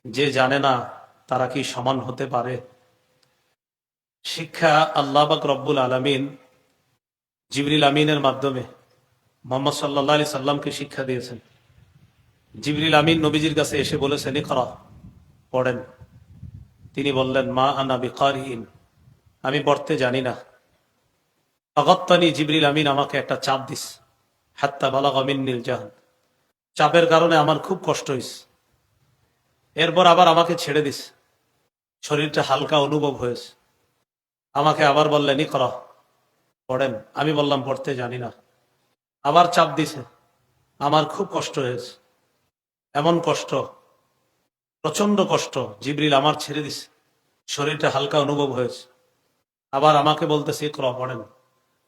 যে জানে না তারা কি সমান হতে পারে? শিক্ষা আল্লাহ পাক রব্বুল আলামিন জিবরিল আমিনের মাধ্যমে মোহাম্মদ সাল্লাল্লাহু আলাইহি সাল্লামকে শিক্ষা দিয়েছেন। জিবরিল আমিন নবীজির কাছে এসে বলেছেন, ইকরা, পড়েন। তিনি বললেন, মা আনা বিকারিইন, আমি পড়তে জানি না। আগাত্তানি, জিবরিল আমিন আমাকে একটা চাপ দিস, হাত্তা বালাগা মিন্নিল জাহদ, চাপের কারণে আমার খুব কষ্ট হয়েছে। এরপর আবার আমাকে ছেড়ে দিস, শরীরটা হালকা অনুভব হয়েছে। আমাকে আবার বললেন, ইকরা, পড়েন। আমি বললাম, পড়তে জানি না। আবার চাপ দিছে, আমার খুব কষ্ট হয়েছে, এমন কষ্ট, প্রচন্ড কষ্ট, জিবরিল আমার ছেড়ে দিছে, শরীরটা হালকা অনুভব হয়েছে। আবার আমাকে বলতেছে, ইকরা, পড়েন।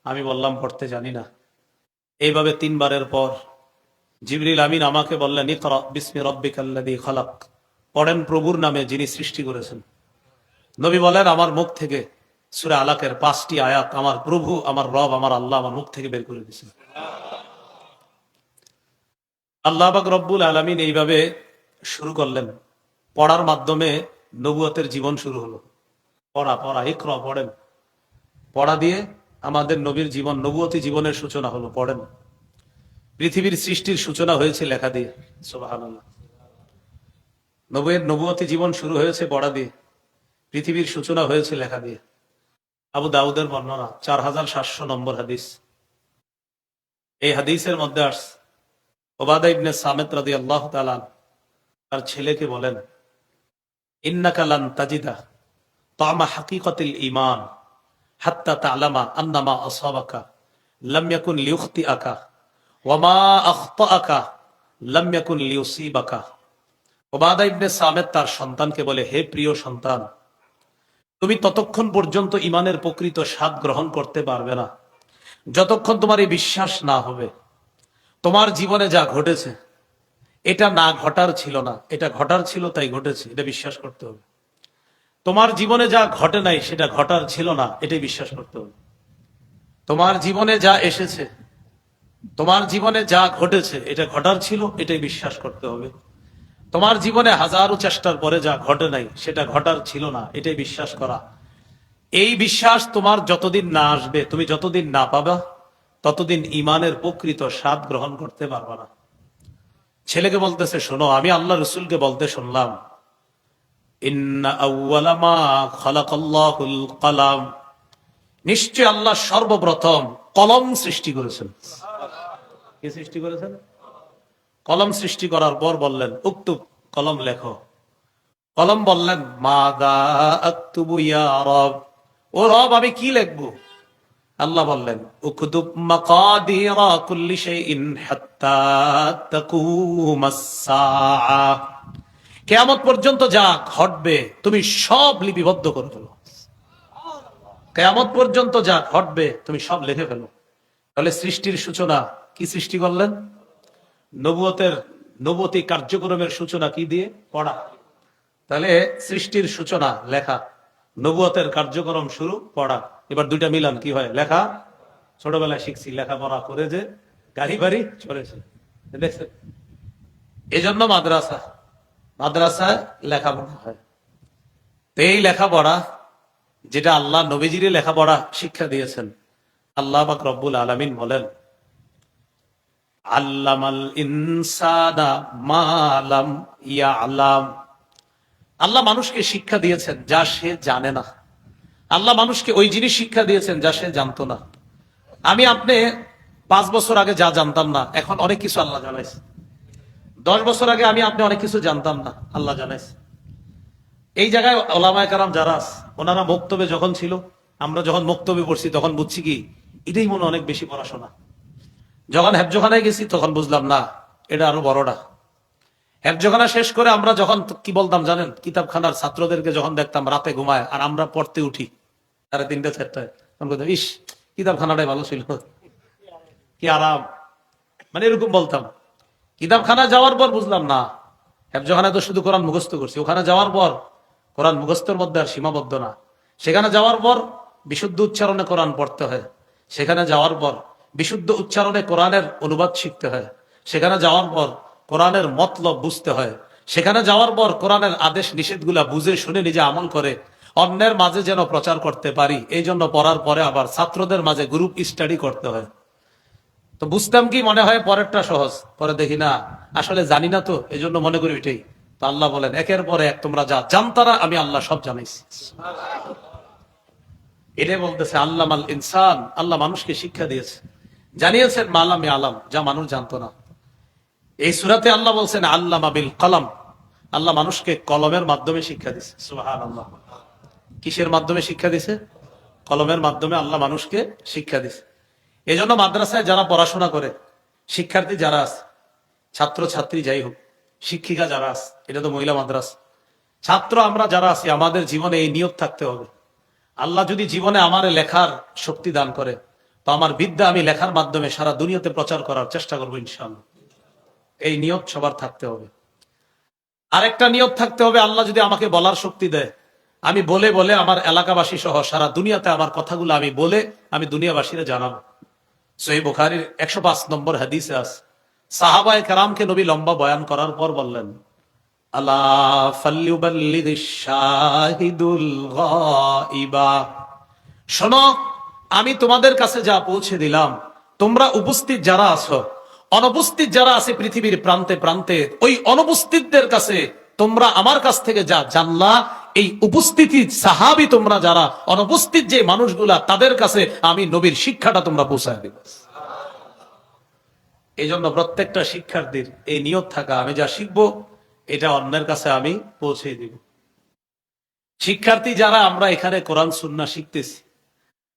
আমি বললাম, পড়তে জানি না। এইভাবে তিনবারের পর জিবরিল আমিন আমাকে বললেন, ইকরা বিসমি রাব্বিকাল্লাযী খালাক, পড়েন প্রভুর নামে যিনি সৃষ্টি করেছেন। নবী বলেন, আমার মুখ থেকে সূরা আলাকের 5টি আয়াত আমার প্রভু, আমার রব, আমার আল্লাহ আমার মুখ থেকে বের করে দিয়েছেন। আল্লাহ পাক রব্বুল আলামিন এইভাবে শুরু করলেন। পড়ার মাধ্যমে নবুয়তের জীবন শুরু হলো। পড়া পড়া, ইকরা, পড়েন। পড়া দিয়ে আমাদের নবীর জীবন, নবুয়তি জীবনের সূচনা হলো। পড়েন। পৃথিবীর সৃষ্টির সূচনা হয়েছে লেখা দিয়ে। সুবহানাল্লাহ। নবুয়তি জীবন শুরু হয়েছে পড়া দিয়ে, পৃথিবীর সূচনা হয়েছে লেখা দিয়ে। আবু দাউদের বর্ণনা, 4700 নম্বর হাদিস। এই হাদিসের মধ্যে আসছে, উবাদা ইবনে সামিত রাদিয়াল্লাহু তাআলা তার ছেলেকে বলেন, ইন্নাকা লান তাজিদা তা'মা হাকিকাতিল ঈমান হাত্তা তা'লামা আন্নামা আসাবাকা লাম ইয়াকুন লিইখতিআকা ওয়া মা আখতাআকা লাম ইয়াকুন লিউসিবাকা। উবাদা ইবনে সামিত তার সন্তানকে বলে, হে প্রিয় সন্তান, তুমি ততক্ষণ পর্যন্ত ঈমানের প্রকৃত স্বাদ গ্রহণ করতে পারবে না যতক্ষণ তোমার এই বিশ্বাস না হবে তোমার জীবনে যা ঘটেছে এটা না ঘটার ছিল না, এটা ঘটার ছিল তাই ঘটেছে, এটা বিশ্বাস করতে হবে। তোমার জীবনে যা ঘটে নাই সেটা ঘটার ছিল না, এটাই বিশ্বাস করতে হবে। তোমার জীবনে যা এসেছে, তোমার জীবনে যা ঘটেছে এটা ঘটার ছিল, এটাই বিশ্বাস করতে হবে। তোমার জীবনে হাজারো চেষ্টার পরে যা ঘটে নাই সেটা ঘটার ছিল না, এটাই বিশ্বাস করা। এই বিশ্বাস তোমার যতদিন না আসবে, তুমি যতদিন না পাবা, ততদিন ঈমানের প্রকৃত স্বাদ গ্রহণ করতে পারবা না। ছেলেকে বলতেছে, শোনো, আমি আল্লাহ রসুলকে বলতে শুনলাম, ইন্না আউওয়ালা মা খালাকাল্লাহুল কলাম, নিশ্চয় আল্লাহ সর্বপ্রথম কলম সৃষ্টি করেছেন। কি সৃষ্টি করেছেন? কলম সৃষ্টি করার পর বললেন, উক্তুব, কলম লেখো। কলম বললেন, মাযা আকতুবু ইয়া রব, ও রব আমি কি লিখবো? আল্লাহ বললেন, উকতুব মাকাদিরা কুল্লি শাইইন হাত্তা তাকুমাস সাআহ, কিয়ামত পর্যন্ত যা ঘটবে তুমি সব লিপিবদ্ধ করে ফেলো। কিয়ামত পর্যন্ত যা ঘটবে তুমি সব লিখে ফেলো। তাহলে সৃষ্টির সূচনা কি সৃষ্টি করলেন? নবুয়তি কার্যক্রমের সূচনা কি দিয়ে? পড়া। তাহলে সৃষ্টির সূচনা লেখা, নবুয়তের কার্যক্রম শুরু পড়া। এবার দুইটা মিলান কি হয়? লেখা। ছোটবেলায় শিখছি লেখাপড়া করে যে গাড়ি বাড়ি চড়েছে, দেখছেন? এই জন্য মাদ্রাসায় লেখাপড়া হয়। তো এই লেখাপড়া যেটা আল্লাহ নবীজির লেখাপড়া শিক্ষা দিয়েছেন, আল্লাহ পাক রব্বুল আলামিন বলেন, আল্লামাল ইনসানা মা লাম ইয়ালাম, আল্লাহ মানুষকে শিক্ষা দিয়েছেন যা সে জানে না। আল্লাহ মানুষকে ওই জিনিস শিক্ষা দিয়েছেন যা সে জানতো না। আমি আপনি 5 বছর আগে যা জানতাম না, এখন অনেক কিছু আল্লাহ জানাইছে। 10 বছর আগে আমি আপনি অনেক কিছু জানতাম না, আল্লাহ জানাইছে। এই জায়গায় ওলামায়ে কেরাম যারা ওনারা মক্তবে যখন ছিল, আমরা যখন মক্তবে পড়ছি তখন বুঝছি কি এটাই মনে অনেক বেশি পড়াশোনা। যখন হেফজখানায় গেছি তখন বুঝলাম না, এটা আরো বড়টা। হেফজখানা শেষ করে আমরা যখন কি বলতাম জানেন? কিতাবখানার ছাত্রদেরকে যখন দেখতাম রাতে ঘুমায় আর আমরা পড়তে উঠি 3:30 4টায়, তখন বলতাম, ইস, কিতাবখানাটাই ভালো ছিল, কি আরাম, মানে এরকম বলতাম। কিতাবখানা যাওয়ার পর বুঝলাম না, হেফজখানায় তো শুধু কোরআন মুখস্থ করছি। ওখানে যাওয়ার পর কোরআন মুখস্থের মধ্যে আর সীমাবদ্ধ না। সেখানে যাওয়ার পর বিশুদ্ধ উচ্চারণে কোরআন পড়তে হয়। সেখানে যাওয়ার পর বিশুদ্ধ উচ্চারণে কোরআনের অনুবাদ শিখতে হয়। সেখানে যাওয়ার পর কোরআনের মতলব বুঝতে হয়। সেখানে যাওয়ার পর কোরআনের আদেশ নিষেধগুলা বুঝে শুনে নিজে আমল করে অন্যের মাঝে যেন প্রচার করতে পারি, এই জন্য পড়ার পরে আবার ছাত্রদের মাঝে গ্রুপ স্টাডি করতে হয়। তো বুঝতাম কি মনে হয় পরেরটা সহজ, পরে দেখি না আসলে জানি না, তো এই জন্য মনে করি এটাই। তো আল্লাহ বলেন একের পরে এক তোমরা যা জানতারা আমি আল্লাহ সব জানাইছি। এটাই বলতেছে আল্লাহ মাল ইনসান, আল্লাহ মানুষকে শিক্ষা দিয়েছে, জানিয়েছেন মালামি আলাম, যা মানুষ জানতো না। এই সূরাতে আল্লাহ বলছেন আল্লামা বিল কলম, আল্লাহ মানুষকে কলমের মাধ্যমে শিক্ষা দিছে। সুবহানাল্লাহ। কিসের মাধ্যমে শিক্ষা দিছে? কলমের মাধ্যমে আল্লাহ মানুষকে শিক্ষা দিছে। এই জন্য মাদ্রাসায় যারা পড়াশোনা করে, শিক্ষার্থী যারা আছে, ছাত্র ছাত্রী যাই হোক, শিক্ষিকা যারা আছে, এটা তো মহিলা মাদ্রাসা, ছাত্র আমরা যারা আছি, আমাদের জীবনে এই নিয়ত থাকতে হবে, আল্লাহ যদি জীবনে আমার লেখার শক্তি দান করে তো আমার বিদ্যা আমি লেখার মাধ্যমে সারা দুনিয়াতে প্রচার করার চেষ্টা করবো ইনশাআল্লাহ। এই নিয়ত সবার থাকতে হবে। আরেকটা নিয়ত থাকতে হবে, আল্লাহ যদি আমাকে বলার শক্তি দেয়, আমি বলে বলে আমার এলাকাবাসী সহ সারা দুনিয়াতে আমার কথাগুলো আমি বলে আমি দুনিয়াবাসীরা জানাবো। সহিহ বুখারীর 105 নম্বর হাদিসে আছে, সাহাবায়ে কেরামকে নবী লম্বা বয়ান করার পর বললেন, আলা ফাল্যুবাল্লিগিশ শাহিদুল গায়বা, শোনো আমি তোমাদের কাছে যা পৌঁছে দিলাম, তোমরা উপস্থিত যারা আছো, অনুপস্থিত যারা আছে পৃথিবীর প্রান্তে প্রান্তে, ওই অনুপস্থিতদের কাছে তোমরা আমার কাছ থেকে যা জানলা, এই উপস্থিতি সাহাবী তোমরা যারা, অনুপস্থিত যে মানুষগুলা, তাদের কাছে আমি নবীর শিক্ষাটা তোমরা পৌঁছায় দিবে। এই জন্য প্রত্যেকটা শিক্ষার্থীর এই নিয়ত থাকা, আমি যা শিখবো এটা অন্যের কাছে আমি পৌঁছে দিব। শিক্ষার্থী যারা আমরা এখানে কোরআন সুন্নাহ শিখতেছি,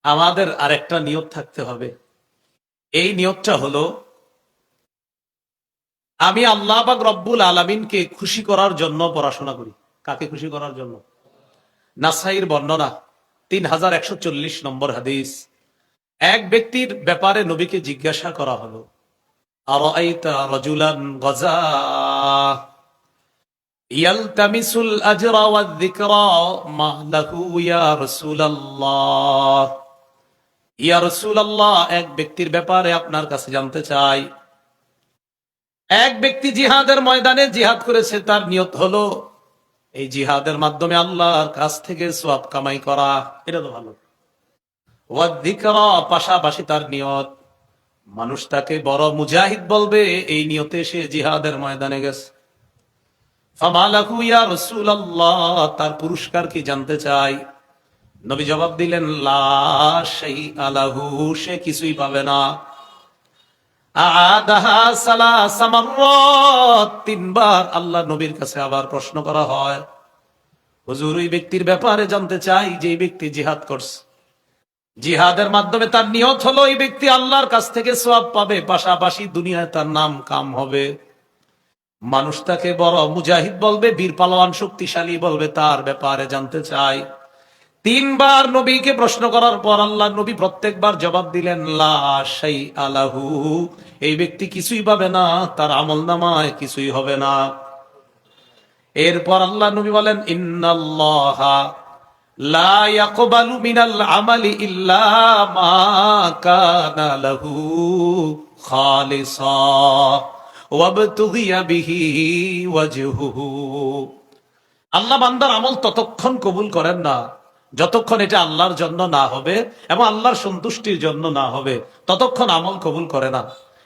আমাদের আরেকটা নিয়ত থাকতে হবে। এই নিয়তটা হলো, আমি আল্লাহ পাক রব্বুল আলামিনকে খুশি করার জন্য পড়াশোনা করি। কাকে খুশি করার জন্য? নাসাইর বর্ণনা 3140 নম্বর হাদিস, এক ব্যক্তির ব্যাপারে নবীকে জিজ্ঞাসা করা হলো, আরাআইতা রাজুলান গাজা ইয়ালতামিসুল আজরা ওয়ায যিকরা মা লাহু ইয়া রাসূলুল্লাহ। ইয়া রাসূলুল্লাহ, এক ব্যক্তির ব্যাপারে আপনার কাছে জানতে চাই। এক ব্যক্তি জিহাদের ময়দানে জিহাদ করেছে, তার নিয়ত হলো এই জিহাদের মাধ্যমে আল্লাহর কাছ থেকে সওয়াব কামাই করা, এটা তো ভালো। ওয়ায যিকরা, পাশাপাশি তার নিয়ত মানুষ তাকে বড় মুজাহিদ বলবে, এই নিয়তে সে জিহাদের ময়দানে গেছে। ফামা লাহু ইয়া রাসূলুল্লাহ, তার পুরস্কার কি জানতে চাই। নবী জবাব দিলেন, লা শাইআ লাহু, সে কিছুই পাবে না। আদাহা সালাসা মাররাত, তিনবার আল্লাহ নবীর কাছে আবার প্রশ্ন করা হয়, হুজুর ওই ব্যক্তির ব্যাপারে জানতে চাই যে ব্যক্তি জিহাদ করছে, জিহাদের মাধ্যমে তার নিয়ত হলো এই ব্যক্তি আল্লাহর কাছ থেকে সওয়াব পাবে, পাশাপাশি দুনিয়ায় তার নাম কাম হবে, মানুষ তাকে বড় মুজাহিদ বলবে, বীর পালোয়ান শক্তিশালী বলবে, তার ব্যাপারে জানতে চাই। তিনবার নবীকে প্রশ্ন করার পর আল্লাহ নবী প্রত্যেকবার জবাব দিলেন, লা শাইআ লাহু, এই ব্যক্তি কিছুই পাবে না, তার আমলনামায় কিছুই হবে না। এরপর আল্লাহ নবী বলেন, ইন্নাল্লাহা লা ইয়াকবালু মিনাল আমালি ইল্লা মা কানা লাহু খালিসা ওয়াবতুগিয়া বিহি ওয়াজহুহু। আল্লাহ বান্দার আমল ততক্ষণ কবুল করেন না যতক্ষণ এটা আল্লাহর জন্য না হবে এবং আল্লাহর সন্তুষ্টির জন্য না হবে, ততক্ষণ আমল কবুল করে না।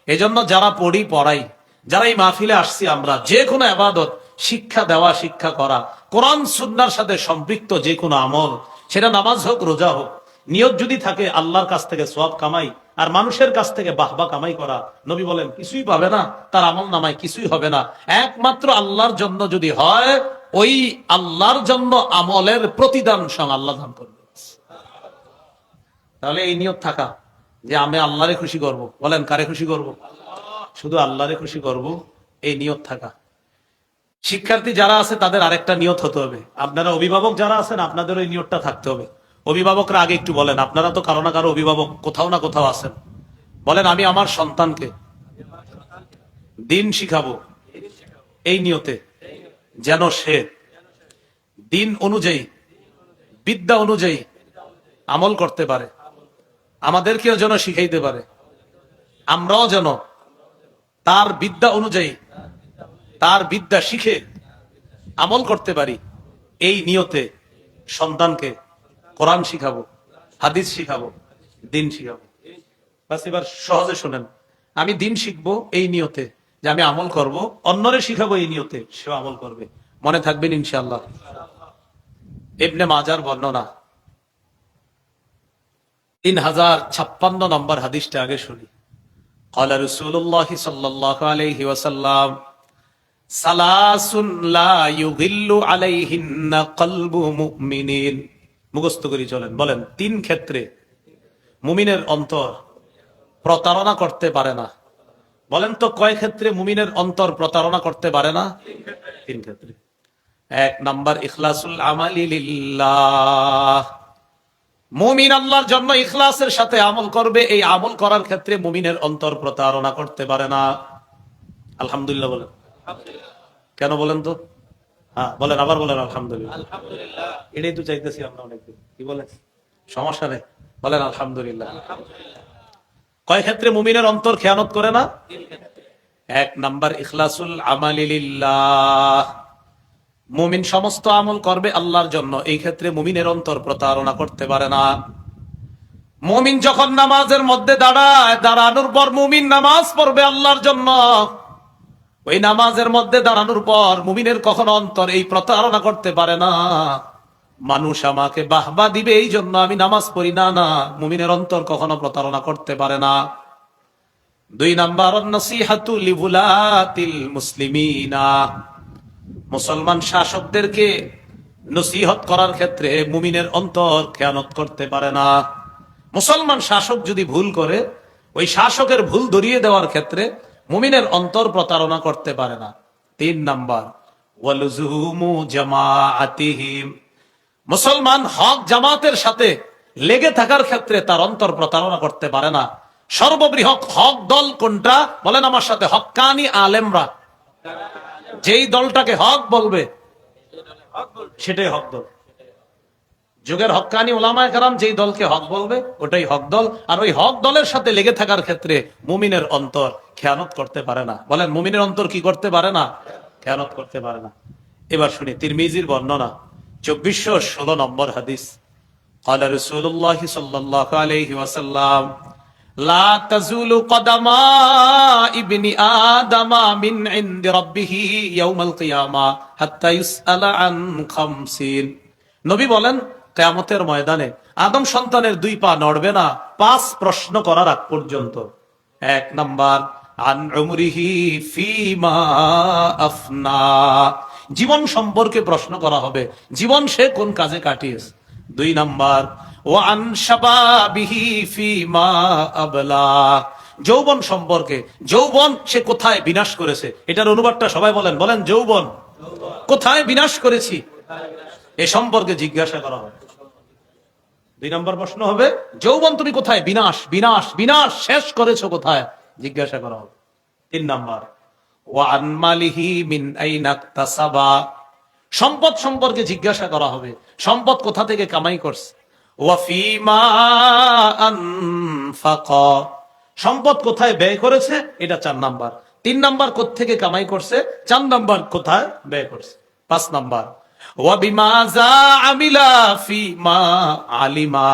এজন্য যারা পড়াই, যারা এই মাহফিলে আসছি, আমরা যে কোনো ইবাদত, শিক্ষা দেওয়া, শিক্ষা করা, কোরআন সুন্নাহর সাথে সম্পৃক্ত যে কোনো আমল, সেটা নামাজ হোক, রোজা হোক, নিয়ত যদি থাকে আল্লাহর কাছ থেকে সওয়াব কামাই আর মানুষের কাছ থেকে বাহবা কামাই করা, নবী বলেন কিছুই পাবে না, তার আমল নামায় কিছুই হবে না। একমাত্র আল্লাহর জন্য যদি হয়, ওই আল্লাহর জন্য আমলের প্রতিদান স্বয়ং আল্লাহ দান করবে। তাহলে এই নিয়ত থাকা যে আমি আল্লাহরে খুশি করব, বলেন কারে খুশি করব? শুধু আল্লাহরে খুশি করব, এই নিয়ত থাকা। শিক্ষার্থী যারা আছে তাদের আরেকটা নিয়ত হতে হবে। আপনারা অভিভাবক যারা আছেন, আপনাদের ওই নিয়তটা থাকতে হবে। অভিভাবকরা আগে একটু বলেন, আপনারা তো কারো না কারো অভিভাবক কোথাও না কোথাও আছেন, বলেন আমি আমার সন্তানকে দিন শিখাবো, এই নিয়তে যেন সে দিন অনুযায়ী, বিদ্যা অনুযায়ী আমল করতে পারে, আমাদেরকেও যেন শিখাইতে পারে, আমরাও যেন তার বিদ্যা অনুযায়ী, তার বিদ্যা শিখে আমল করতে পারি, এই নিয়তে সন্তানকে কোরআন শিখাবো, হাদিস শিখাবো, দিন শিখাবো। বাস এবার সহজে শোনেন, আমি দিন শিখবো এই নিয়তে যে আমি আমল করব, অন্যরে শিখাবো এই নিয়তে সেও আমল করবে। মনে থাকবেন ইনশাআল্লাহ। ইবনে মাজার বর্ণনা 3056 নম্বর হাদিসটা আগে শুনি। قال رسول الله صلى الله عليه وسلم ثلاث لا يغل عليهن قلب مؤمن। মুখস্থ করে চলেন, বলেন। 3 ক্ষেত্রে মুমিনের অন্তর প্রতারণা করতে পারে না। বলেন তো কয় ক্ষেত্রে মুমিনের অন্তর প্রতারণা করতে পারে না? 3 ক্ষেত্রে। 1 নাম্বার ইখলাসুল আমালি লিল্লাহ। মুমিন আল্লাহর জন্য ইখলাসের সাথে আমল করবে, এই আমল করার ক্ষেত্রে মুমিনের অন্তর প্রতারণা করতে পারে না। আলহামদুলিল্লাহ বলেন। কেন বলেন তো? হ্যাঁ বলেন, আবার বলেন আলহামদুলিল্লাহ। এটাই তো চাইতেছি আমরা অনেকদিন। কি বলেন? সমস্যা নেই, বলেন আলহামদুলিল্লাহ। কয় ক্ষেত্রে মুমিনের অন্তর খেয়ানত করে না? 1 নাম্বার ইখলাসুল আমালি লিল্লাহ। মুমিন সমস্ত আমল করবে আল্লাহর জন্য, এই ক্ষেত্রে মুমিনের অন্তর প্রতারণা করতে পারে না। মুমিন যখন নামাজের মধ্যে দাঁড়ায়, দাঁড়ানোর পর মুমিন নামাজ পড়বে আল্লাহর জন্য, ওই নামাজের মধ্যে দাঁড়ানোর পর মুমিনের কখনো অন্তর এই প্রতারণা করতে পারে না মানুষ আমাকে বাহবা দিবে এই জন্য আমি নামাজ পড়ি না। না, মুমিনের অন্তর কখনো প্রতারণা করতে পারে না। 2 নাম্বার নসিহাতু লিউলাতিল মুসলিমিনা। মুসলমান শাসকদেরকে নসিহত করার ক্ষেত্রে মুমিনের অন্তর খেয়ানত করতে পারে না। মুসলমান শাসক যদি ভুল করে, ওই শাসকের ভুল ধরিয়ে দেওয়ার ক্ষেত্রে মুমিনের অন্তর প্রতারণা করতে পারে না। 3 নাম্বার ওয়ালুজুমু জামাআতিহিম। মুসলমান হক জামাতের সাথে লেগে থাকার ক্ষেত্রে তার অন্তর প্রতারণা করতে পারে না। সর্ববৃহৎ হক দল কোনটা? বলেন আমার সাথে, হক্কানি আলেমরা। যেই দলটাকে হক বলবে সেটাই হক দল। যুগের হক্কানি ওলামায়ে কেরাম যেই দলকে হক বলবে ওটাই হক দল। আর ওই হক দলের সাথে লেগে থাকার ক্ষেত্রে মুমিনের অন্তর খেয়ানত করতে পারে না। বলেন, মুমিনের অন্তর কি করতে পারে না? খেয়ানত করতে পারে না। এবার শুনি তিরমিজির বর্ণনা 2416 নম্বর হাদিস। قال رسول الله صلى الله عليه وسلم لا تزول قدم ابن آدم من عند ربه يوم القيامة حتى يسأل عن 50। নবী বলেন, কিয়ামতের ময়দানে আদম সন্তানের 2 পা নড়বে না 5 প্রশ্ন করার আগ পর্যন্ত। 1 নাম্বার আন উমরিহি ফিমা আফনা। জীবন সম্পর্কে প্রশ্ন করা হবে, জীবন সে কোন কাজে কাটিয়েছে। 2 নাম্বার ওয়া আন শাবাবিহি ফিমা আবলা। যৌবন সম্পর্কে, যৌবন সে কোথায় বিনাশ করেছে। এটার অনুবাদটা সবাই বলেন, বলেন যৌবন কোথায় বিনাশ করেছি এ সম্পর্কে জিজ্ঞাসা করা হবে। 2 নম্বর প্রশ্ন হবে, যৌবন তুমি কোথায় বিনাশ বিনাশ বিনাশ শেষ করেছো কোথায়, জিজ্ঞাসা করা হবে। 3 নাম্বার ওয়া আন মালিহি মিন আইনা ইকতাসাবা। সম্পদ সম্পর্কে জিজ্ঞাসা করা হবে, সম্পদ কোথা থেকে কামাই করছে। ওয়া ফিমা আনফাকা। সম্পদ কোথায় ব্যয় করেছে, এটা 4 নাম্বার। 3 নাম্বার কোত্থেকে কামাই করছে, 4 নাম্বার কোথায় ব্যয় করছে। 5 নাম্বার ওয়া বিমাযা আমিলা ফিমা আলিমা।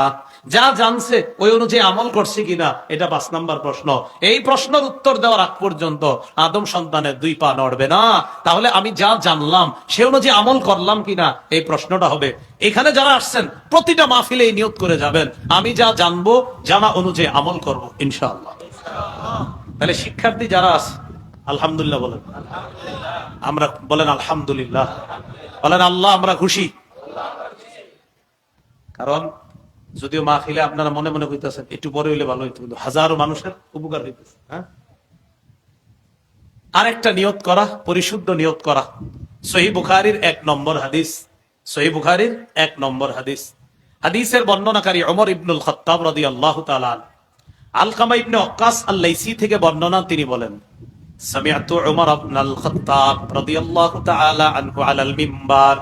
যা জানছে ওই অনুযায়ী আমল করছে কিনা, এটা 5 নাম্বার প্রশ্ন। এই প্রশ্নের উত্তর দেওয়ার আগ পর্যন্ত আদম সন্তানের 2 পা নড়বে না। তাহলে আমি যা জানলাম সে অনুযায়ী আমল করলাম কিনা, এই প্রশ্নটা হবে। এখানে যারা আসছেন প্রতিটা মাহফিলে এই নিয়ত করে যাবেন, আমি যা জানবো জানা অনুযায়ী আমল করব ইনশাআল্লাহ। তাহলে শিক্ষার্থী যারা আছে আলহামদুলিল্লাহ বলেন। আমরা বলেন আলহামদুলিল্লাহ, বলেন আল্লাহ আমরা খুশি। কারণ যদিও মাহফিলে আপনারা মনে মনে কইতেছেন একটু পরে হইলে ভালো হইতো, কিন্তু হাজারো মানুষের উপকার হইতেছে। হ্যাঁ, আরেকটা নিয়ত করা, পরিশুদ্ধ নিয়ত করা। সহিহ বুখারীর 1 নম্বর হাদিস, সহিহ বুখারীর 1 নম্বর হাদিস। হাদিসের বর্ণনাকারী ওমর ইবনুল খাত্তাব রাদিয়াল্লাহু তাআলা। আলকামা ইবনে ওয়াক্কাস আল-লাইসি থেকে বর্ণনা, তিনি বলেন সামিআতু ওমর ইবনুল খাত্তাব রাদিয়াল্লাহু তাআলা আনহু আলাল মিম্বার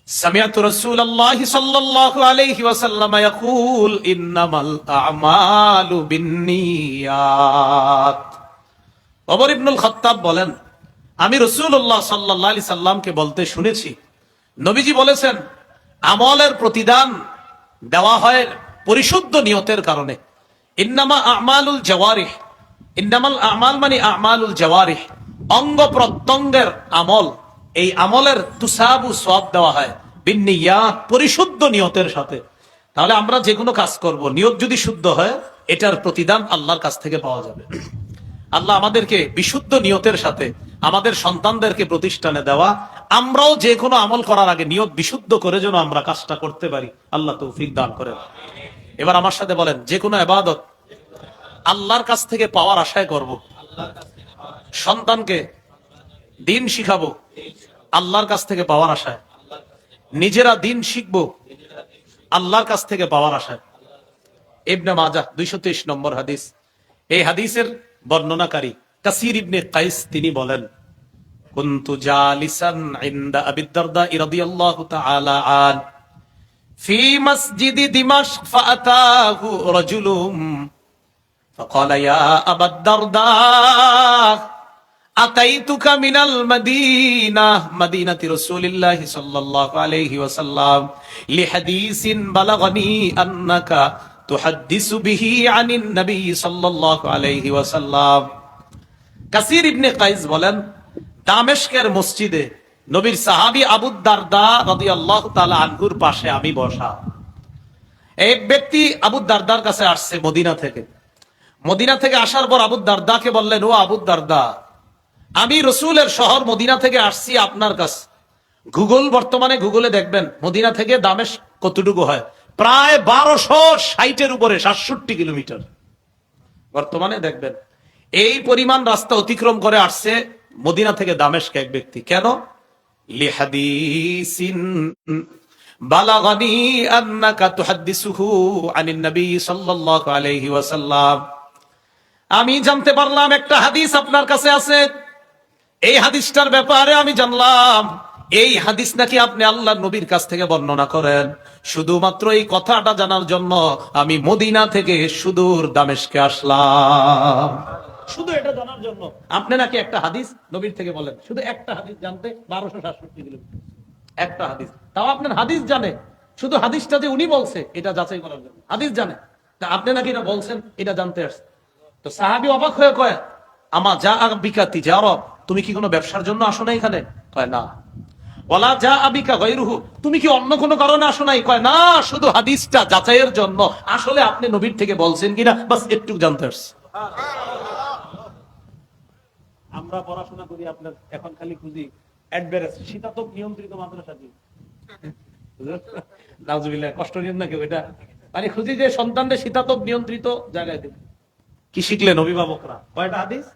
سمعت رسول الله صلى الله عليه وسلم يقول إنما الأعمال بالنيات। ওমর ইবনুল খাত্তাব বলেন, আমি রাসূলুল্লাহ সাল্লাল্লাহু আলাইহি সাল্লামকে বলতে শুনেছি, নবীজি বলেছেন আমলের প্রতিদান দেওয়া হয় পরিশুদ্ধ নিয়তের কারণে। ইন্নামা আমালুল জাওয়ারিহ, ইন্নামাল আমাল মানে আমালুল জাওয়ারিহ, অঙ্গ প্রত্যঙ্গের আমল, এই আমলের তুসাবু সওয়াব দেওয়া হয় বিন্নিয়াত, পরিশুদ্ধ নিয়তের সাথে। তাহলে আমরা যে কোনো কাজ করব, নিয়ত যদি শুদ্ধ হয়, এটার প্রতিদান আল্লাহর কাছ থেকে পাওয়া যাবে। আল্লাহ আমাদেরকে বিশুদ্ধ নিয়তের সাথে আমাদের সন্তানদেরকে প্রতিষ্ঠানে দেওয়া, আমরাও যে কোনো আমল করার আগে নিয়ত বিশুদ্ধ করে যেন আমরা কাজটা করতে পারি, আল্লাহ তৌফিক দান করেন। এবার আমার সাথে বলেন, যে কোনো ইবাদত আল্লাহর কাছ থেকে পাওয়ার আশায় করব। সন্তানকে দিন শিখাবো আল্লাহর কাছ থেকে পাওয়ার আশায়, নিজেরা দিন শিখবো আল্লাহর কাছ থেকে পাওয়ার আশায়। ইবনে মাজাহ 223 নম্বর হাদিস। এই হাদিসের বর্ণনাকারী কাসির ইবনে কাইস তিনি বলেন, কুনতু জালিসান ইনদা আবি দারদা রাদিয়াল্লাহু তাআলা আন ফি মসজিদি দিমাশক ফাআতাহু রাজুলুম ফাকালা ইয়া আবা দারদা আতাইতুকা মিনাল মাদিনাহ মাদিনাতি রাসূলিল্লাহি সাল্লাল্লাহু আলাইহি ওয়াসাল্লাম লিহাদিসিন বালাগনি আন্নাকা তুহাদ্দিসু বিহি আনিন নবী সাল্লাল্লাহু আলাইহি ওয়াসাল্লাম। কাসির ইবনে কাইস বলেন, দামেস্কের মসজিদে নবীর সাহাবী আবু দারদা রাদিয়াল্লাহু তাআলা আনহুর পাশে আমি বসা। এক ব্যক্তি আবু দারদার কাছে আসছে মদিনা থেকে। মদিনা থেকে আসার পর আবু দারদাকে বললেন, ও আবু দারদা, আমি রসুলের শহর মদিনা থেকে আসছি আপনার কাছে। বর্তমানে গুগলে দেখবেন মদিনা থেকে দামেস্ক কতটুকু হয়, প্রায় 1260 উপরে, 67 কিলোমিটার। বর্তমানে দেখবেন এই পরিমাণ রাস্তা অতিক্রম করে আসছে মদিনা থেকে দামেস্ক এক ব্যক্তি। কেন? লিহাদিসিন বালাগানি আন্নাকা তুহাদ্দিসুহু আনিন নবী সাল্লাল্লাহু আলাইহি ওয়াসাল্লাম। আমি জানতে পারলাম একটা হাদিস আপনার কাছে আছে, এই হাদিসটার ব্যাপারে আমি জানলাম এই হাদিস নাকি আপনি আল্লাহর নবীর কাছ থেকে বর্ণনা করেন। শুধুমাত্র এই কথাটা জানার জন্য আমি মদিনা থেকে সুদূর দামেস্কে আসলাম, শুধু এটা জানার জন্য। আপনি নাকি একটা হাদিস নবীর থেকে বলেন, শুধু একটা হাদিস জানতে 1267 কিলোমিটার, একটা হাদিস। তাও আপনার হাদিস জানে, শুধু হাদিসটা যে উনি বলছে এটা যাচাই করার জন্য হাদিস জানে, তা আপনি নাকি এটা বলছেন এটা জানতে আসছেন। তো সাহাবী অবাক হয়ে কয়, আমা যা আবিকা তিজারত, তুমি কি কোনো ব্যবসার জন্য আসো না এখানে? কয় না। ওয়ালা যা আবিকা গায়রুহু, তুমি কি অন্য কোনো কারণে আসো নাই? কয় না, শুধু হাদিসটা যাচাইয়ের জন্য, আসলে আপনি নবীর থেকে বলছেন কিনা বাস একটু জানতে আসছে। আমরা পড়াশোনা করি, আপনার এখন খালি খুঁজি অ্যাডভারেজ শীতাতপ নিয়ন্ত্রিত মাদ্রাসা কি নাউজুবিল্লাহ, কষ্ট নিন না কেউ, এটা মানে খুঁজি যে সন্তানদের শীতাতপ নিয়ন্ত্রিত জায়গায় দেবে। কি শিখলেন অভিভাবকরা? কয়টা হাদিস?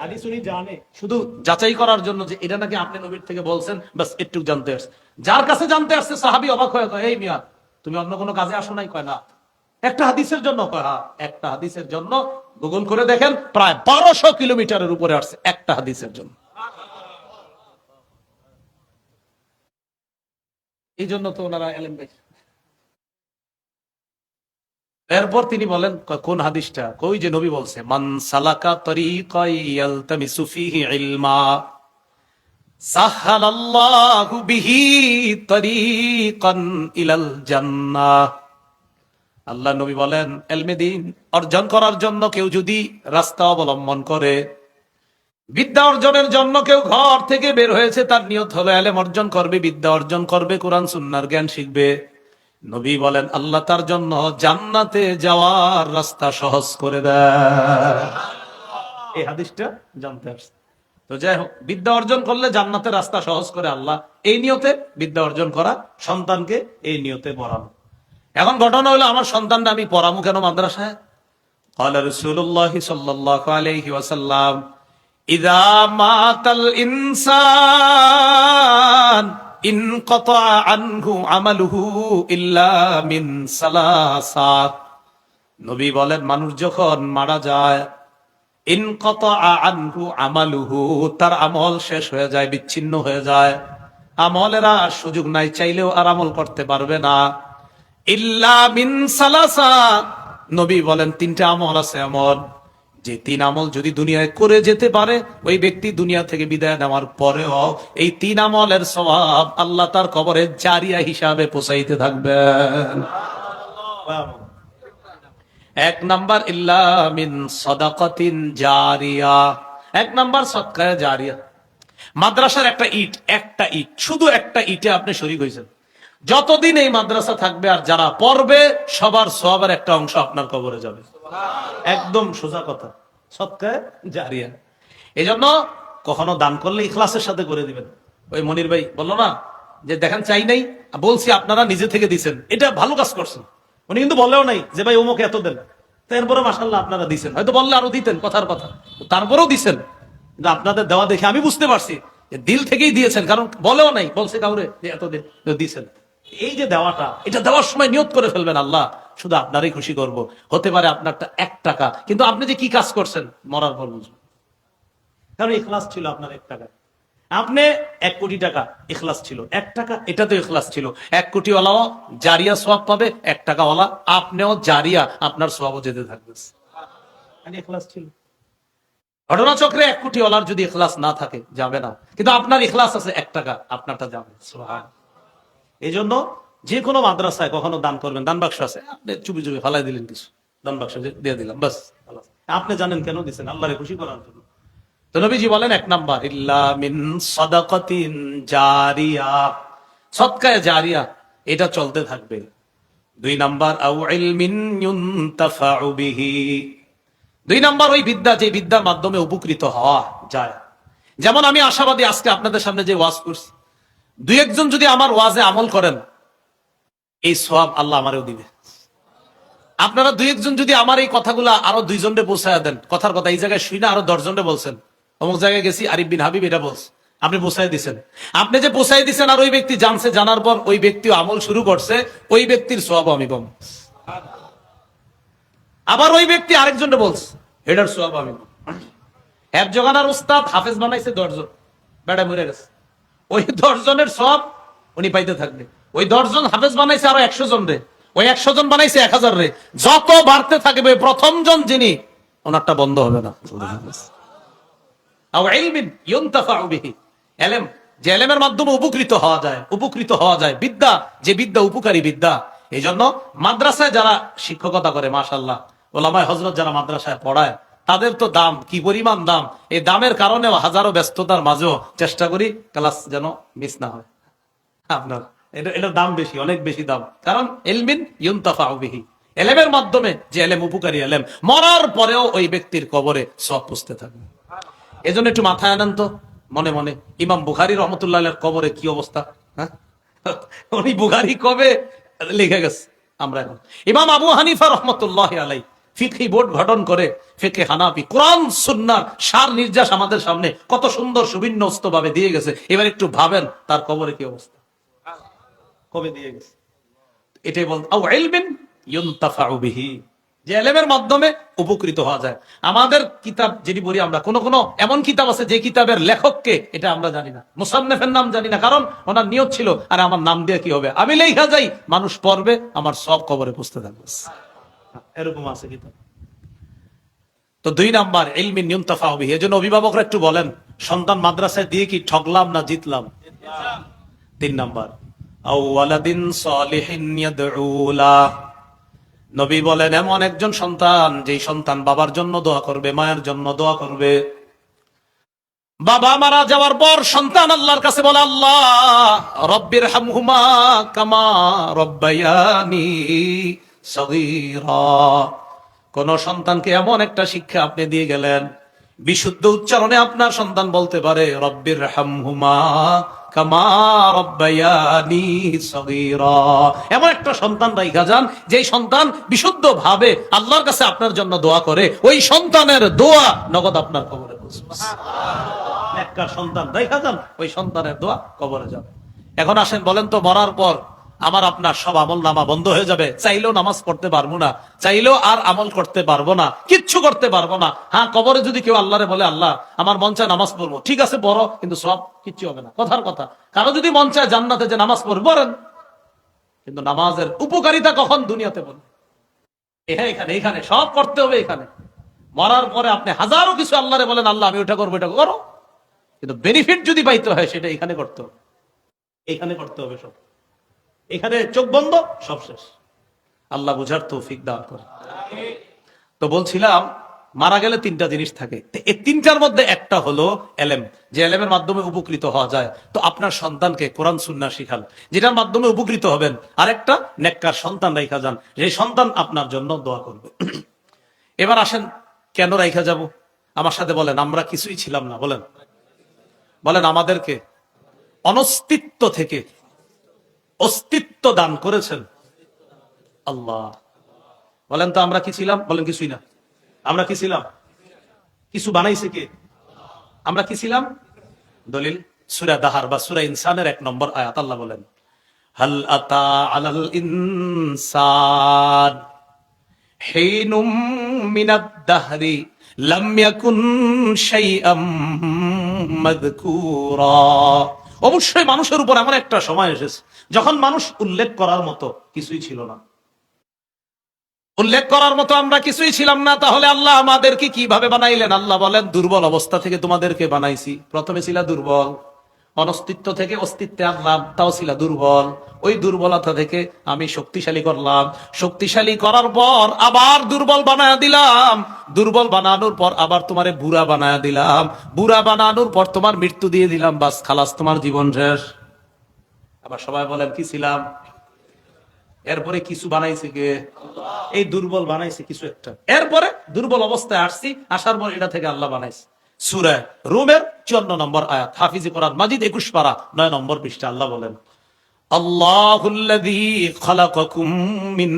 হাদিস উনি জানে, শুধু যাচাই করার জন্য যে এটা নাকি আপনি নবীর থেকে বলছেন, বাস একটু জানতে আসছে। যার কাছে জানতে আসছে সাহাবী অবাক হয়ে কয়, এই মিয়া তুমি অন্য কোনো কাজে আসো নাই? কয় না, একটা হাদিসের জন্য। কয় হ্যাঁ, একটা হাদিসের জন্য। গুগল করে দেখেন, প্রায় 1200 কিলোমিটারের উপরে আসছে একটা হাদিসের জন্য। এই জন্য তো ওনারা এলেম পাইছে। এরপর তিনি বলেন, কোন হাদিসটা? কই যে নবী বলছে, মান সালাকা তরিকান ইয়ালতামিসু ফীহি ইলমা সাহালাল্লাহু বিহি তরিকান ইলাল জান্নাহ। আল্লাহ নবী বলেন, ইলমে দ্বীন অর্জন করার জন্য কেউ যদি রাস্তা অবলম্বন করে, বিদ্যা অর্জনের জন্য কেউ ঘর থেকে বের হয়েছে, তার নিয়ত হলো ইলম অর্জন করবে, বিদ্যা অর্জন করবে, কোরআন সুন্নাহর জ্ঞান শিখবে, নবী বলেন আল্লাহ তার জন্য জান্নাতে যাওয়ার রাস্তা সহজ করে দেয়। এই হাদিসটা জানতে আসছে। তো যাই হোক, বিদ্যা অর্জন করলে জান্নাতের রাস্তা সহজ করে আল্লাহ, এই নিয়তে বিদ্যা অর্জন করা, সন্তানকে এই নিয়তে পড়ানো। এখন ঘটনা হলো, আমার সন্তানটা আমি পড়ামু কেন মাদ্রাসায়? ক্বালা রাসূলুল্লাহ সাল্লাল্লাহু আলাইহি ওয়াসাল্লাম, ইযা মাতাল ইনসান ইনকাতা আনহু আমালুহু ইল্লা মিন সালাসাত। নবী বলেন, মানুষ যখন মারা যায়, ইনকাতা আনহু আমালুহু, তার আমল শেষ হয়ে যায়, বিচ্ছিন্ন হয়ে যায়, আমলের আর সুযোগ নাই, চাইলেও আর আমল করতে পারবে না। ইল্লা মিন সালাসাত, নবী বলেন তিনটা আমল আছে এমন, যে 3 আমল যদি দুনিয়ায় করে যেতে পারে, ওই ব্যক্তি দুনিয়া থেকে বিদায় নেওয়ার পরেও এই 3 আমলের সওয়াব আল্লাহ তার কবরে জারিয়া হিসাবে পৌঁছাইতে থাকবেন। 1 নাম্বার ইল্লা মিন সাদাকাতিন জারিয়া, 1 নাম্বার সদকায়ে জারিয়া। মাদ্রাসার একটা ইট, শুধু একটা ইটে আপনি শরীক হয়েছেন, যতদিন এই মাদ্রাসা থাকবে আর যারা পড়বে সবার সওয়াবের একটা অংশ আপনার কবরে যাবে। একদম সোজা কথা, সদকায়ে জারিয়া। এই জন্য কখনো দান করলে ইখলাসের সাথে করে দিবেন। ওই মনির ভাই বললো না যে দেখেন চাই নাই, বলছি আপনারা নিজে থেকে দিছেন, এটা ভালো কাজ করছেন। উনি কিন্তু বললেও নাই যে ভাই অমুক এত দেন, তারপরে মাশাআল্লাহ আপনারা দিছেন, হয়তো বললে আরো দিতেন, কথার কথা, তারপরেও দিছেন। কিন্তু আপনাদের দেওয়া দেখে আমি বুঝতে পারছি যে দিল থেকেই দিয়েছেন, কারণ বলেও নাই, বলছে কাউরে যে এত দিছেন। এই যে দেওয়াটা, এটা দেওয়ার সময় নিয়ত করে ফেলবেন আল্লাহ শুধু আপনারই খুশি করব। হতে পারে আপনারটা 1 টাকা, কিন্তু আপনি যে কি কাজ করছেন মরার পর বুঝবেন, কারণ ইখলাস ছিল আপনার 1 টাকা। আপনি 1 কোটি টাকা, ইখলাস ছিল 1 টাকা, এটা তো ইখলাস ছিল। 1 কোটি ওয়ালাও জারিয়া সওয়াব পাবে, 1 টাকা ওয়ালা আপনিও জারিয়া, আপনার সওয়াবও যেতে থাকবে, ইখলাস ছিল। ঘটনা চক্রে 1 কোটি ওয়ালার যদি ইখলাস না থাকে যাবে না, কিন্তু আপনার ইখলাস আছে 1 টাকা, আপনারটা যাবে। সুবহানাল্লাহ। এই জন্য যে কোনো মাদ্রাসায় কখনো দান করবেন, দান বাক্স আছে, আপনি চুপি চুপি ফালাই দিলেন কিছু, দান বাক্স দিয়ে দিলাম, বাস। আপনি জানেন কেন দিচ্ছেন, আল্লাহরে খুশি করার জন্য। তো নবীজি বলেন 1 নাম্বার ইল্লা মিন সাদাকাতিন জারিয়া, সদকায়ে জারিয়া, এটা চলতে থাকবে। 2 নাম্বার আউ ইলমিন ইউনতাফাউ বিহি, 2 নাম্বার ওই বিদ্যা, যে বিদ্যার মাধ্যমে উপকৃত হওয়া যায়। যেমন আমি আশাবাদী আজকে আপনাদের সামনে যে ওয়াজ করছি, 2-1 জন যদি আমার ওয়াজে আমল করেন, এই সওয়াব আল্লাহ আমারও দিবে। আপনারা 2-1 জন যদি আমার এই কথাগুলা আরো 2 জনরে পৌঁছায় দেন, কথার কথা এই জায়গায় শুই না আরো 10 জনরে বলছেন, অমুক জায়গায় গেছি আরিফ বিন হাবিব এটা বলছে, আপনি পৌঁছায় দিচ্ছেন। আপনি যে পৌঁছায় দিচ্ছেন আর ওই ব্যক্তি জানছে, জানার পর ওই ব্যক্তিও আমল শুরু করছে, ওই ব্যক্তির সওয়াব আমি পাবো। আবার ওই ব্যক্তি আরেকজনরে বলছে, এটার সওয়াব আমি পাবো। এক জগানার উস্তাদ হাফেজ বানাইছে 10 জন, বেটা মরে গেছে, ওই 10 জনের সওয়াব উনি পাইতে থাকবে। ওই 10 জন হাফেজ বানাইছে আরো 100 জন রে, ওই 100 জন বানাইছে 1000 রে, যত বাড়তে থাকবে প্রথম জন যিনি, ওনারটা বন্ধ হবে না। আও ইলমিন ইউনতাফাউ বিহি, ইলম, যে ইলমের মাধ্যমে উপকৃত হওয়া যায়, বিদ্যা, যে বিদ্যা উপকারী বিদ্যা। এই জন্য মাদ্রাসায় যারা শিক্ষকতা করে, মাশাআল্লাহ, ওলামায়ে হযরত যারা মাদ্রাসায় পড়ায়, তাদের তো দাম কি পরিমাণ দাম। এই দামের কারণে হাজারো ব্যস্ততার মাঝেও চেষ্টা করি ক্লাস যেন মিস না হয়। আপনার এটার দাম বেশি, অনেক বেশি দাম, কারণ ইলমিন ইউনতাফাউ বিহি, ইলমের মাধ্যমে যে ইলম উপকারী ইলম, মরার পরেও ওই ব্যক্তির কবরে সওয়াব পৌঁছতে থাকবে। এজন্য একটু মাথায় আনেন তো মনে মনে, ইমাম বুখারী রহমতুল্লাহ আলাইহির কবরে কি অবস্থা, হ্যাঁ? উনি বুখারী কবে লিখে গেছে, আমরা এখন। ইমাম আবু হানিফা রহমতুল্লাহ আলাইহি ফিকহি বোর্ড গঠন করে, ফিকহে হানাফি, কোরআন সুন্নাহর সার নির্যাস আমাদের সামনে কত সুন্দর সুবিন্যস্ত ভাবে দিয়ে গেছে। এবার একটু ভাবেন তার কবরে কি অবস্থা, কবে দিয়ে গেছে। এটাই বল আও ইলমিন ইউনতাফাউ বিহি, যে ইলমের মাধ্যমে উপকৃত হওয়া যায়। আমাদের কিতাব যেটি পড়ি আমরা, কোন কোন এমন কিতাব আছে যে কিতাবের লেখককে এটা আমরা জানি না, মুসান্নিফের নাম জানি না, কারণ ওনার নিয়ত ছিল আর আমার নাম দিয়ে কি হবে, আমি লেখা যাই, মানুষ পড়বে, আমার সব কবরে পৌঁছতে থাকবে, এরকম আছে কিতাব। তো 2 নাম্বার ইলমিন ইউনতাফাউ বিহি। এজন্য অভিভাবকরা একটু বলেন, সন্তান মাদ্রাসায় দিয়ে কি ঠকলাম না জিতলাম? 3 নাম্বার আও ওয়ালাদিন সালিহিন ইয়াদউলা, নবী বলেন এমন একজন সন্তান, যেই সন্তান বাবার জন্য দোয়া করবে, মায়ের জন্য দোয়া করবে। বাবা মারা যাওয়ার পর সন্তান আল্লাহর কাছে বলে, আল্লাহ রব্বির হামহুমা কামা রব্বায়ানি সগীরা। কোন সন্তানকে এমন একটা শিক্ষা আপনি দিয়ে গেলেন, বিশুদ্ধ উচ্চারণে আপনার সন্তান বলতে পারে রব্বির হামহুমা কামা রব্বায়ানি সগীরা। এমন একটা সন্তান রাইখা যান, যেই সন্তান বিশুদ্ধ ভাবে আল্লাহর কাছে আপনার জন্য দোয়া করে, ওই সন্তানের দোয়া নগদ আপনার কবরে পৌঁছবে। একটা সন্তান রাইখা যান, ওই সন্তানের দোয়া কবরে যাবে। এখন আসেন বলেন তো, মরার পর আমার আপনার সব আমল নামা বন্ধ হয়ে যাবে, চাইলেও নামাজ পড়তে পারবো না, চাইলেও আর আমল করতে পারবো না, কিচ্ছু করতে পারবো না। হ্যাঁ, কবরে যদি কেউ আল্লাহরে বলে, আল্লাহ আমার মন চায় নামাজ পড়বো, ঠিক আছে বড়, কিন্তু সব কিচ্ছু হবে না, কথার কথা। কারো যদি মন চায় জান্নাতে যে নামাজ পড়বেন, কিন্তু নামাজের উপকারিতা কখন দুনিয়াতে বলবে, এখানে সব করতে হবে, এখানে মরার পরে আপনি হাজারো কিছু আল্লাহরে বলেন, আল্লাহ আমি ওটা করবো, এটা করো, কিন্তু বেনিফিট যদি পাইতে হয় সেটা এখানে করতে হবে, এখানে করতে হবে সব। এখানে চোখ বন্ধ, সব শেষ। আল্লাহ বুঝার তৌফিক দান করে। তো বলছিলাম মারা গেলে তিনটা জিনিস থাকে, এই তিনটার মধ্যে একটা হলো এলেম, যে এলেমের মাধ্যমে উপকৃত হওয়া যায়। তো আপনার সন্তানকে কোরআন সুন্নাহ শিখাল, যেটার মাধ্যমে উপকৃত হবেন। আরেকটা, নেককার সন্তান রাইখা যান, যে সন্তান আপনার জন্য দোয়া করবে। এবার আসেন, কেন রাইখা যাব? আমার সাথে বলেন, আমরা কিছুই ছিলাম না। বলেন, বলেন, আমাদেরকে অনস্তিত্ব থেকে অস্তিত্ব দান করেছেন আল্লাহ। বলেন তো আমরা কি ছিলাম? বলেন, কিছুই না। আমরা কি ছিলাম? কিছু বানাইছে কে? আমরা কি ছিলাম? দলিল সূরা দাহার বা সূরা ইনসানের 1 নম্বর আয়াত, আল্লাহ বলেন, হাল আতা আলাল ইনসান হিনুম মিনাদ দাহরি লাম ইয়াকুন শাইআম মাযকুরা। অবশ্যই মানুষের উপর এমন একটা সময় এসেছে যখন মানুষ উল্লেখ করার মতো কিছুই ছিল না। উল্লেখ করার মতো আমরা কিছুই ছিলাম না। তাহলে আল্লাহ আমাদেরকে কিভাবে বানাইলেন? আল্লাহ বলেন, দুর্বল অবস্থা থেকে তোমাদেরকে বানাইছি। প্রথমে ছিল দুর্বল, অনস্তিত্ব থেকে অস্তিত্বে আনলাম, তাও ছিল দুর্বল। ওই দুর্বলতা থেকে আমি শক্তিশালী করলাম, শক্তিশালী করার পর আবার দুর্বল বানায় দিলাম, দুর্বল বানানোর পর আবার তোমারে বুড়া বানায় দিলাম, বুড়া বানানোর পর তোমার মৃত্যু দিয়ে দিলাম, বাস খালাস, তোমার জীবন শেষ। আবার সবাই বলেন, কি ছিলাম? এরপরে কিছু বানাইছে কে? এই দুর্বল বানাইছে কিছু একটা। এরপরে দুর্বল অবস্থায় আসছি, আসার পর এটা থেকে আল্লাহ বানাইছে। সূরা রুমের 54 নম্বর আয়াত, হাফিজি কোরআন মাজিদ 21 পারা 9 নম্বর পৃষ্ঠা, আল্লাহ বলেন, আল্লাহুল্লাযী খালাকাকুম মিন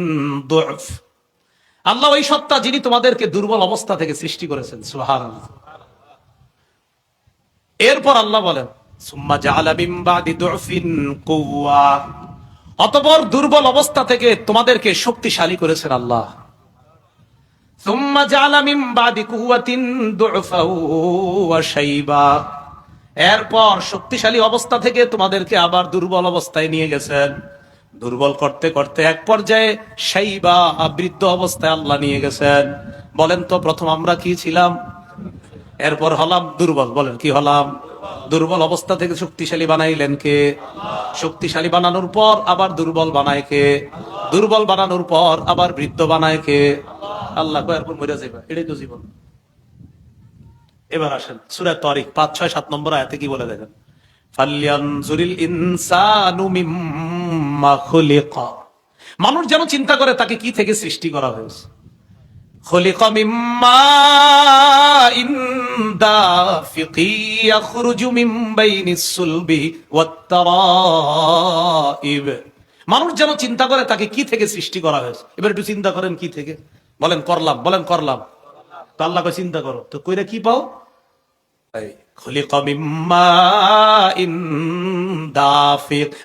দু'ফ। আল্লাহ ওই সত্তা যিনি তোমাদেরকে দুর্বল অবস্থা থেকে সৃষ্টি করেছেন। সুবহানাল্লাহ। এরপর আল্লাহ বলেন, সুম্মা জাআলা মিন বাদি দু'ফিন কুওয়া। অতঃপর দুর্বল অবস্থা থেকে তোমাদেরকে শক্তিশালী করেছেন আল্লাহ। সুম্মা জাআলা মিন বাদি কুওয়াতিন দু'ফাও ওয়া শাইবা। এরপর শক্তিশালী অবস্থা থেকে তোমাদেরকে আবার দুর্বল অবস্থায় নিয়ে গেছেন। দুর্বল করতে করতে এক পর্যায়ে শাইবা, বৃদ্ধ অবস্থায় আল্লাহ নিয়ে গেছেন। বলেন তো, প্রথম আমরা কি ছিলাম? এরপর হলাম দুর্বল। বলেন, কি হলাম? দুর্বল অবস্থা থেকে শক্তিশালী বানাইলেন কে? শক্তিশালী বানানোর পর আবার দুর্বল বানায় কে? দুর্বল বানানোর পর আবার বৃদ্ধ বানায় কে? আল্লাহ। এরপর মরে যাবে, এটাই তো জীবন। এবার আসেন সূরা তারিক 5, 6, 7 নম্বর আয়াতে কি বলে দেখেন, ফালয়ানজুরিল ইনসানু মিম্মা খুলিকা। মানুষ যেন চিন্তা করে তাকে কি থেকে সৃষ্টি করা হয়েছে। খুলিকা মিম্মা ইন দাফিকি ইয়াখরুজু মিন বাইনিস সুলবি ওয়াত তারাইব। মানুষ যেন চিন্তা করে তাকে কি থেকে সৃষ্টি করা হয়েছে। এবার একটু চিন্তা করেন, কি থেকে? বলেন, করলাম। বলেন, করলাম। তো আল্লাহকে চিন্তা করো তো, কইরা কি পাও?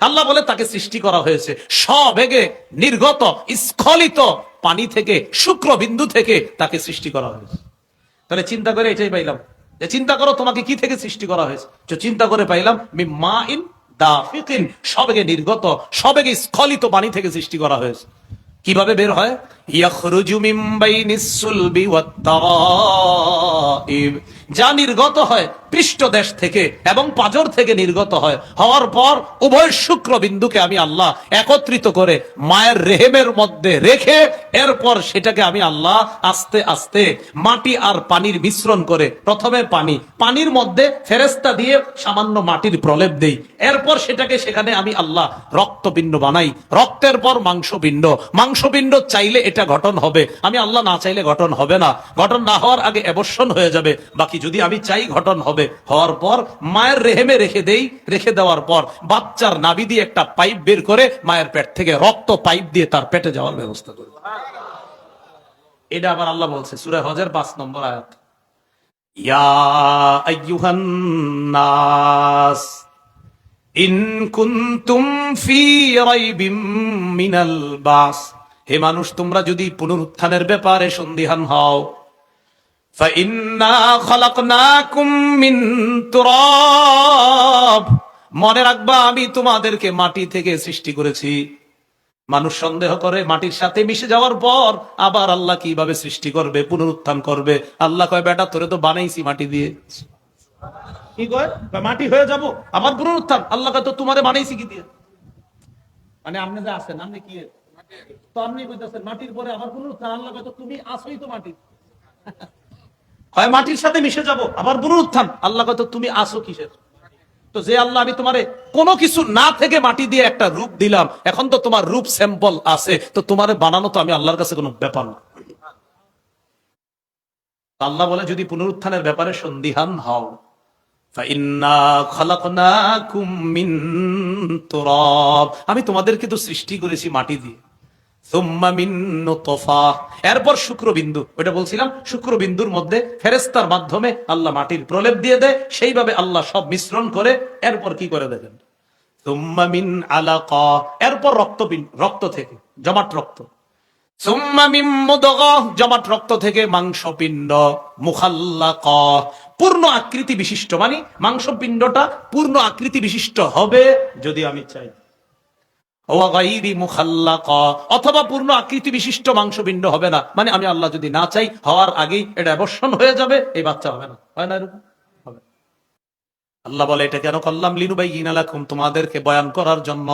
আল্লাহ বলে তাকে সৃষ্টি করা হয়েছে সবেগে নির্গত স্খলিত পানি থেকে, শুক্রবিন্দু থেকে তাকে সৃষ্টি করা হয়েছে। তাহলে চিন্তা করে এটাই পাইলাম, যে চিন্তা করো তোমাকে কি থেকে সৃষ্টি করা হয়েছে। চিন্তা করে পাইলাম মিম্মা ইন দাফিকিন, সবেগে নির্গত, সবেগে স্খলিত পানি থেকে সৃষ্টি করা হয়েছে। কিভাবে বের হয়? ইয়াখরুজু মিন বাইনিস সুলবি ওয়াত তারাইব। যা নির্গত হয় পৃষ্ঠদেশ থেকে এবং পাঁজর থেকে নির্গত হয়, হওয়ার পর উভয় শুক্রবিন্দুকে আমি আল্লাহ একত্রিত করে মায়ের রেহেমের মধ্যে রেখে এরপর সেটাকে আমি আল্লাহ আস্তে আস্তে মাটি আর পানির মিশ্রণ করে, প্রথমে পানির মধ্যে ফেরেশতা দিয়ে সামান্য মাটির প্রলেপ দেই, এরপর সেটাকে সেখানে আমি আল্লাহ রক্তপিণ্ড বানাই, রক্তের পর মাংসপিণ্ড, মাংসপিণ্ড চাইলে এটা গঠন হবে, আমি আল্লাহ না চাইলে গঠন হবে না, গঠন না হওয়ার আগে অ্যাবর্শন হয়ে যাবে, বাকি যদি আমি চাই গঠন হবে। হওয়ার পর মায়ের রেহেমে রেখে দেই, রেখে দেওয়ার পর বাচ্চার নাভি দিয়ে একটা পাইপ বের করে মায়ের পেট থেকে রক্ত পাইপ দিয়ে তার পেটে যাওয়ার ব্যবস্থা করি। এটা আবার আল্লাহ বলছে সূরা হজের 5 নম্বর আয়াত, ইয়া আইয়ুহান নাস ইন কুনতুম ফি রাইবিম মিনাল বাস। হে মানুষ, তোমরা যদি পুনরুত্থানের ব্যাপারে সন্দিহান হও, ফাইন্না খালাকনাকুম মিন তুরাব, মনে রাখবা আমি তোমাদেরকে মাটি থেকে সৃষ্টি করেছি। মানুষ সন্দেহ করে মাটির সাথে মিশে যাওয়ার পর আবার আল্লাহ কিভাবে সৃষ্টি করবে, পুনরুত্থান করবে। আল্লাহ কয়, বেটা তোরে তো বানাইছি মাটি দিয়ে। কি কয়? মাটি হয়ে যাব আবার পুনরুত্থান। আল্লাহ কয়, তো তোমারে বানাইছি কি দিয়ে? মানে আপনি যে আছেন, আপনি কি তো আপনি কইতাছেন মাটির পরে আবার পুনরুত্থান। আল্লাহ কয়, তো তুমি আসোই তো মাটি। হয় মাটির সাথে মিশে যাব আবার পুনরুত্থান। আল্লাহ কয়, তো তুমি আসো কিসের? তো যে আল্লাহ আমি তোমারে কোনো কিছু না থেকে মাটি দিয়ে একটা রূপ দিলাম, এখন তো তোমার রূপ স্যাম্পল আছে, তো তোমারে বানানো তো আমি আল্লাহর কাছে কোনো ব্যাপার না। আল্লাহ বলে, যদি পুনরুত্থানের ব্যাপারে সন্দিহান হও, ফাইন্না খালাকনাকুম মিন তুরাব, আমি তোমাদেরকে তো সৃষ্টি করেছি মাটি দিয়ে। সুম্মা মিন নুতফা, এরপর শুক্রবিন্দু, ওটা বলছিলাম, শুক্রবিন্দুর মধ্যে ফেরেশতার মাধ্যমে আল্লাহ মাটির প্রলেপ দিয়ে দেয়, সেইভাবে আল্লাহ সব মিশ্রণ করে এরপর কি করে দেখেন, সুম্মা মিন আলাকা, এরপর রক্ত থেকে জমাট রক্ত, সুম্মা মিন মুদগা, জমাট রক্ত থেকে মাংসপিণ্ড, মুখাল্লাকা, পূর্ণ আকৃতি বিশিষ্ট, মানে মাংসপিণ্ডটা পূর্ণ আকৃতি বিশিষ্ট হবে যদি আমি চাই, অথবা পূর্ণ আকৃতি বিশিষ্ট মাংসপিণ্ড হবে না, মানে আমি আল্লাহ যদি না চাই হওয়ার আগেই এটা অবসান হয়ে যাবে, এই বাচ্চা হবে না। হয় না এরকম? হবে। আল্লাহ বলে, এটা কেন করলাম? লিনুবাইয়িনা লাকুম, তোমাদেরকে বয়ান করার জন্য।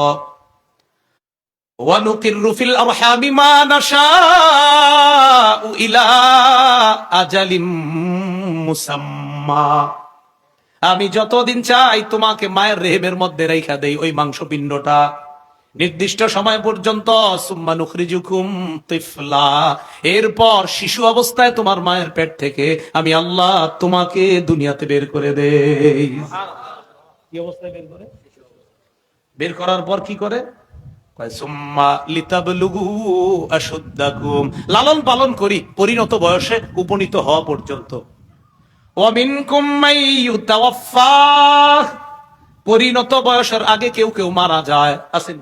ওয়ানুকিররু ফিল আরহামি মা নাশাউ ইলা আজালিম মুসাম্মা, আমি যতদিন চাই তোমাকে মায়ের রেহেমের মধ্যে রেখা দেই ওই মাংসপিণ্ডটা নির্দিষ্ট সময় পর্যন্ত। সুম্মা নুখরিজুকুম তিফলা, এরপর শিশু অবস্থায় তোমার মায়ের পেট থেকে আমি আল্লাহ তোমাকে দুনিয়াতে বের করে দেই। কি অবস্থায় বের করে? বের করার পর কি করে? সুম্মা লিতাবলুগু আশুদ্দাকুম, লালন পালন করি পরিণত বয়সে উপনীত হওয়া পর্যন্ত। ওয়া মিনকুম মান ইউতাওয়াফফা, পরিণত বয়সের আগে কেউ কেউ মারা যায়, আছেন?